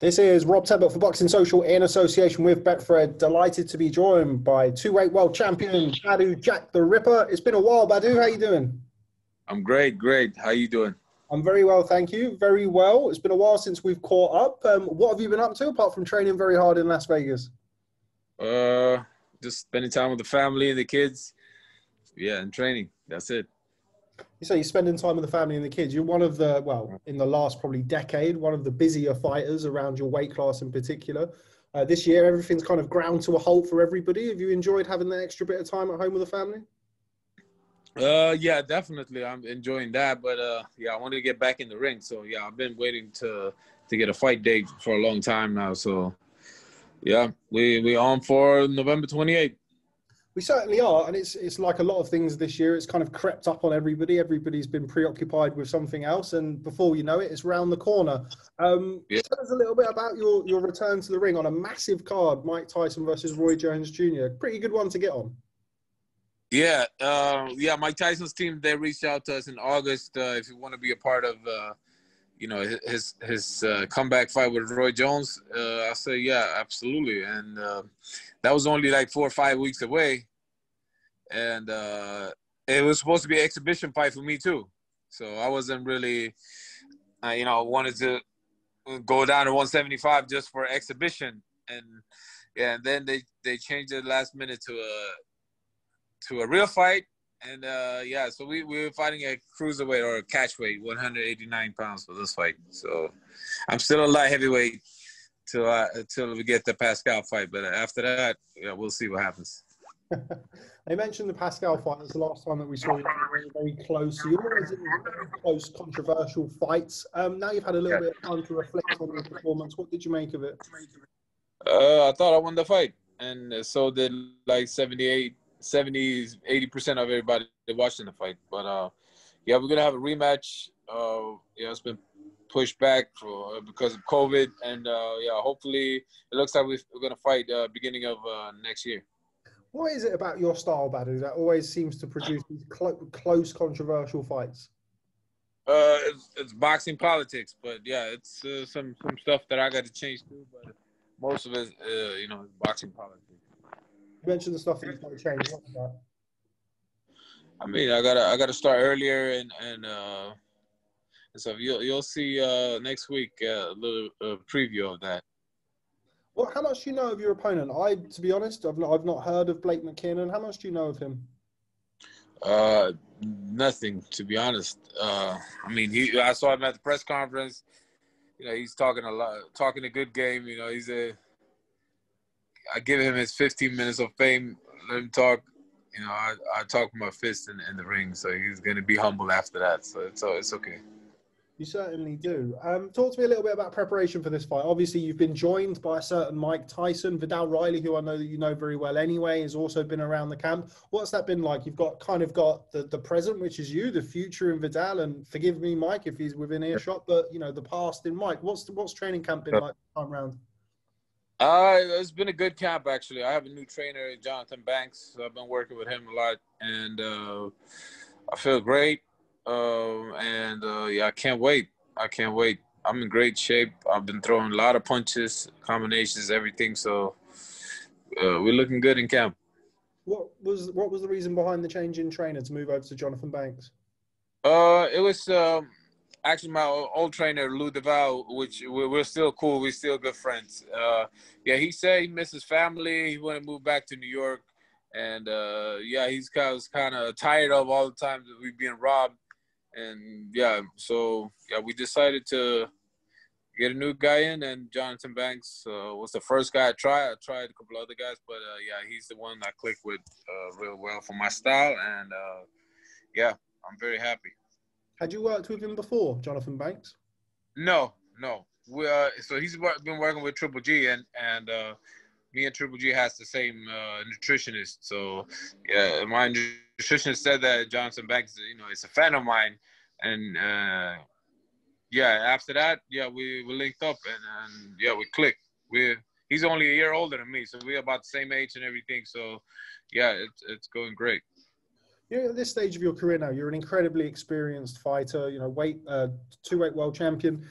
This is Rob Tebbutt for Boxing Social in association with Betfred. Delighted to be joined by two-weight world champion Badou Jack the Ripper. It's been a while, Badou. How you doing? I'm great, great. How you doing? I'm very well, thank you. Very well. It's been a while since we've caught up. What have you been up to apart from training very hard in Las Vegas? Uh, just spending time with the family and the kids. Yeah, and training. That's it. You say you're spending time with the family and the kids. You're one of the, well, in the last probably decade, one of the busier fighters around your weight class in particular. This year, everything's kind of ground to a halt for everybody. Have you enjoyed having that extra bit of time at home with the family? Yeah, definitely. I'm enjoying that, but yeah, I want to get back in the ring. So yeah, I've been waiting to get a fight date for a long time now. So yeah, we on for November 28th. We certainly are, and it's like a lot of things this year. It's kind of crept up on everybody. Everybody's been preoccupied with something else, and before you know it, it's round the corner. Yeah. Tell us a little bit about your return to the ring on a massive card, Mike Tyson versus Roy Jones Jr. Pretty good one to get on. Yeah, yeah. Mike Tyson's team, they reached out to us in August if you want to be a part of you know, his comeback fight with Roy Jones. I said, yeah, absolutely. And that was only like 4 or 5 weeks away. And it was supposed to be an exhibition fight for me too. So I wasn't really, you know, wanted to go down to 175 just for exhibition. And yeah, and then they changed it last minute to a real fight. And yeah, so we were fighting at cruiserweight or catchweight, 189 pounds for this fight. So I'm still a light heavyweight till we get the Pascal fight. But after that, yeah, we'll see what happens. They mentioned the Pascal fight. That's the last time that we saw you. Very, very close. You always in very close, controversial fights. Now you've had a little bit of time to reflect on your performance. What did you make of it? I thought I won the fight, and so did like 70, 80% of everybody watching the fight. But yeah, we're gonna have a rematch. Yeah, it's been pushed back because of COVID, and yeah, hopefully it looks like we're gonna fight beginning of next year. What is it about your style, Badou, that always seems to produce these close, controversial fights? It's boxing politics, but yeah, it's some stuff that I got to change too. But most of it, you know, is boxing politics. You mentioned the stuff that you've got to change. What was that? I mean, I gotta start earlier, and so you'll see next week a little preview of that. Well, how much do you know of your opponent? To be honest, I've not heard of Blake McKinnon. How much do you know of him? Nothing, to be honest. I mean, I saw him at the press conference. You know, he's talking a lot, talking a good game. You know, I give him his 15 minutes of fame. Let him talk. You know, I talk with my fist in the ring, so he's going to be humble after that. So it's okay. You certainly do. Talk to me a little bit about preparation for this fight. Obviously, you've been joined by a certain Mike Tyson. Vidal Riley, who I know that you know very well anyway, has also been around the camp. What's that been like? You've got the present, which is you, the future in Vidal, and forgive me, Mike, if he's within earshot, but you know the past in Mike. What's training camp been like this time round? It's been a good camp, actually. I have a new trainer, Jonathan Banks. So I've been working with him a lot, and I feel great. Yeah, I can't wait. I can't wait. I'm in great shape. I've been throwing a lot of punches, combinations, everything. So we're looking good in camp. What was the reason behind the change in trainer to move over to Jonathan Banks? It was actually my old trainer, Lou Duval, which we're still cool. We're still good friends. Yeah, he said he misses family. He want to move back to New York. And yeah, he's kind of tired of all the times that we've been robbed. And yeah, so yeah, we decided to get a new guy in, and Jonathan Banks was the first guy I tried. I tried a couple other guys, but yeah, he's the one I clicked with real well for my style. And yeah, I'm very happy. Had you worked with him before, Jonathan Banks? No. So he's been working with Triple G, and me and Triple G has the same nutritionist. So yeah, my nutritionist said that Jonathan Banks, you know, is a fan of mine, and yeah, after that, yeah, we linked up, and yeah, we clicked. He's only a year older than me, so we're about the same age and everything. So yeah, it's going great. You know, at this stage of your career now, you're an incredibly experienced fighter. You know, two-weight world champion.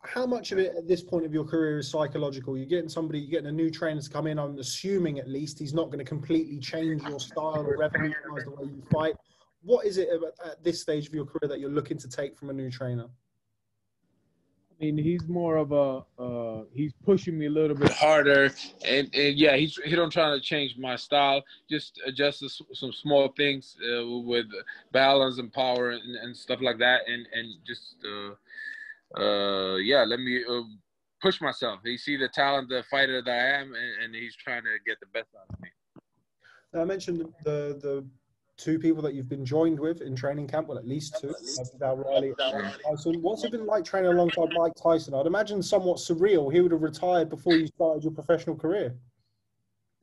how much of it at this point of your career is psychological? You're getting a new trainer to come in. I'm assuming at least he's not going to completely change your style or revolutionize the way you fight. What is it at this stage of your career that you're looking to take from a new trainer? I mean, he's more of he's pushing me a little bit harder, and yeah, he don't try to change my style, just adjust some small things with balance and power and stuff like that, and just yeah, let me push myself. He see the talent, the fighter that I am, and he's trying to get the best out of me. Now, I mentioned the two people that you've been joined with in training camp, well, at least two, Vidal Riley and Tyson. What's it been like training alongside Mike Tyson? I'd imagine somewhat surreal. He would have retired before you started your professional career.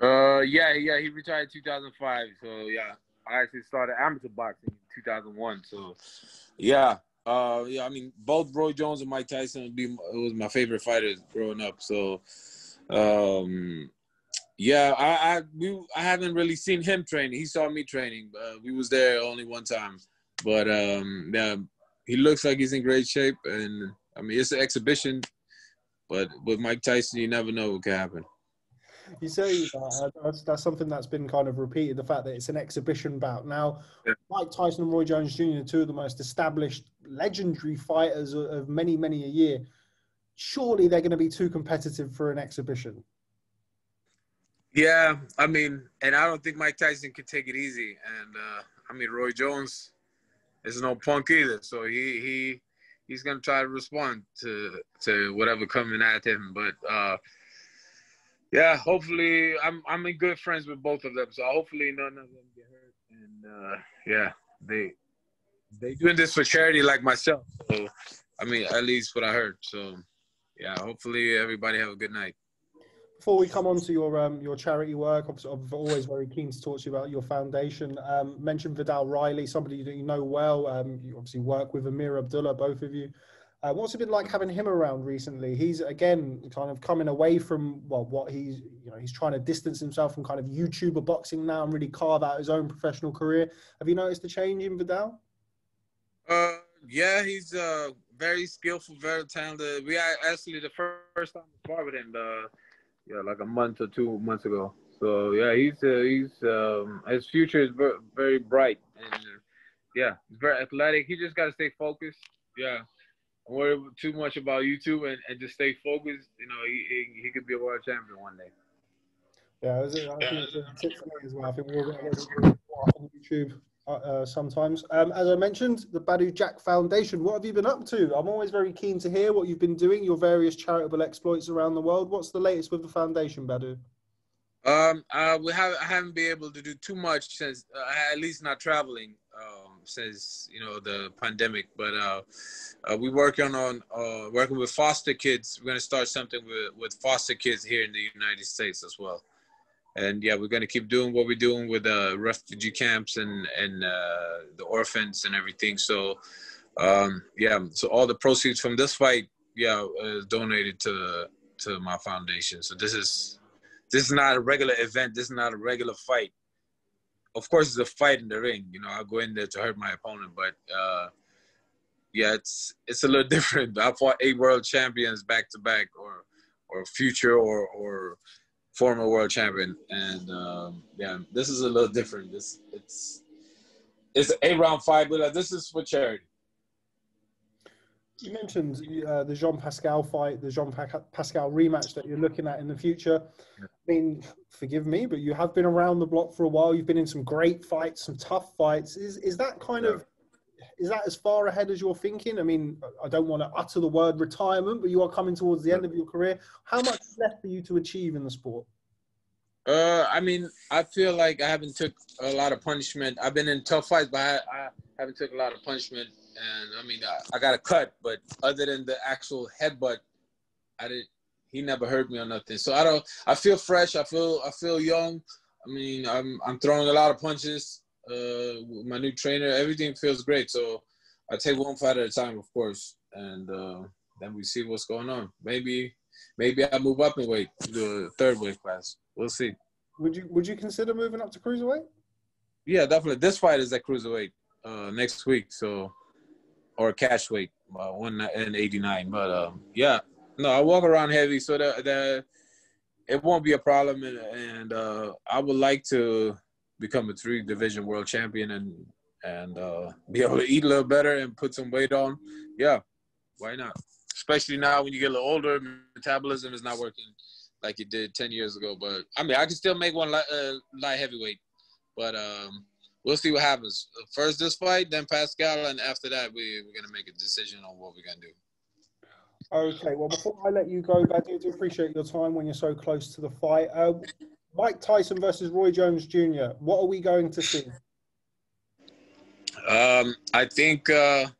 Yeah, he retired in 2005. So yeah, I actually started amateur boxing in 2001. So yeah, yeah. I mean, both Roy Jones and Mike Tyson was my favorite fighters growing up. So yeah, I haven't really seen him training. He saw me training. We was there only one time, but yeah, he looks like he's in great shape. And I mean, it's an exhibition, but with Mike Tyson, you never know what can happen. You say that's something that's been kind of repeated, the fact that it's an exhibition bout. Now, yeah. Mike Tyson and Roy Jones Jr., two of the most established, legendary fighters of many, many a year. Surely they're going to be too competitive for an exhibition. Yeah, I mean, and I don't think Mike Tyson could take it easy. And I mean, Roy Jones is no punk either, so he's gonna try to respond to whatever coming at him. But yeah, hopefully, I'm in good friends with both of them, so hopefully none of them get hurt. And yeah, they doing this for charity like myself. So I mean, at least what I heard. So yeah, hopefully everybody have a good night. Before we come on to your charity work, I'm always very keen to talk to you about your foundation. Mentioned Vidal Riley, somebody that you know well. You obviously work with Amir Abdullah, both of you. What's it been like having him around recently? He's, again, kind of coming away from, well, what he's trying to distance himself from kind of YouTuber boxing now and really carve out his own professional career. Have you noticed a change in Vidal? Yeah, he's very skillful, very talented. We actually, the first time we sparred with him, yeah, like a month or 2 months ago. So yeah, he's his future is very, very bright, and yeah, he's very athletic. He just got to stay focused. Yeah, don't worry too much about YouTube and just stay focused. You know, he could be a world champion one day. Yeah, I think it's a tip for me as well. I think we'll get a little bit more on YouTube sometimes. As I mentioned, the Badou Jack Foundation. What have you been up to? I'm always very keen to hear what you've been doing, your various charitable exploits around the world. What's the latest with the foundation, Badou? I haven't been able to do too much since, at least not traveling, since the pandemic. But we're working on working with foster kids. We're gonna start something with foster kids here in the United States as well. And yeah, we're gonna keep doing what we're doing with refugee camps and the orphans and everything. So yeah, so all the proceeds from this fight, yeah, is donated to my foundation. So this is not a regular event. This is not a regular fight. Of course, it's a fight in the ring. I go in there to hurt my opponent, but yeah, it's a little different. I fought 8 world champions back to back, or future or former world champion, and yeah, this is a little different. It's an 8-round fight, but this is for charity. You mentioned the Jean-Pascal fight, the Jean-Pascal rematch that you're looking at in the future. I mean, forgive me, but you have been around the block for a while. You've been in some great fights, some tough fights. Is that kind of, is that as far ahead as you're thinking? I mean, I don't want to utter the word retirement, but you are coming towards the end of your career. How much is left for you to achieve in the sport? I mean, I feel like I haven't took a lot of punishment. I've been in tough fights, but I haven't took a lot of punishment. And I mean, I got a cut, but other than the actual headbutt, he never hurt me or nothing. So I feel fresh. I feel young. I mean, I'm throwing a lot of punches. With my new trainer, everything feels great. So I take one fight at a time, of course, and then we see what's going on. Maybe I move up in weight to a 3rd weight class. We'll see. Would you consider moving up to cruiserweight? Yeah, definitely. This fight is at cruiserweight next week. So or catch weight, 189. But yeah, no, I walk around heavy, so that it won't be a problem. And I would like to become a 3-division world champion and be able to eat a little better and put some weight on. Yeah, why not? Especially now when you get a little older, metabolism is not working like it did 10 years ago. But I mean, I can still make one light heavyweight, but we'll see what happens. First this fight, then Pascal, and after that, we're gonna make a decision on what we're gonna do. Okay, well, before I let you go, Badou, I do appreciate your time when you're so close to the fight. Mike Tyson versus Roy Jones Jr. What are we going to see? I think a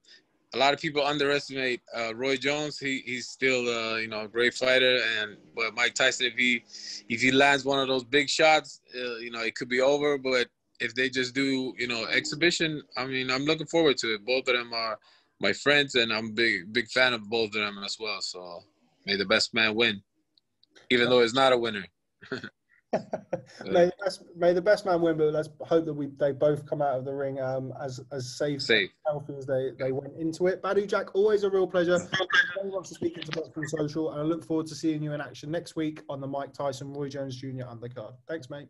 lot of people underestimate Roy Jones. He's still a great fighter, but Mike Tyson, if he lands one of those big shots, it could be over. But if they just do exhibition, I mean, I'm looking forward to it. Both of them are my friends, and I'm a big fan of both of them as well. So may the best man win, even though it's not a winner. May the best man win, but let's hope that they both come out of the ring as safe. And healthy as they went into it. Badou Jack, always a real pleasure. Very much for speaking to Boxing Social, and I look forward to seeing you in action next week on the Mike Tyson Roy Jones Jr. undercard. Thanks, mate.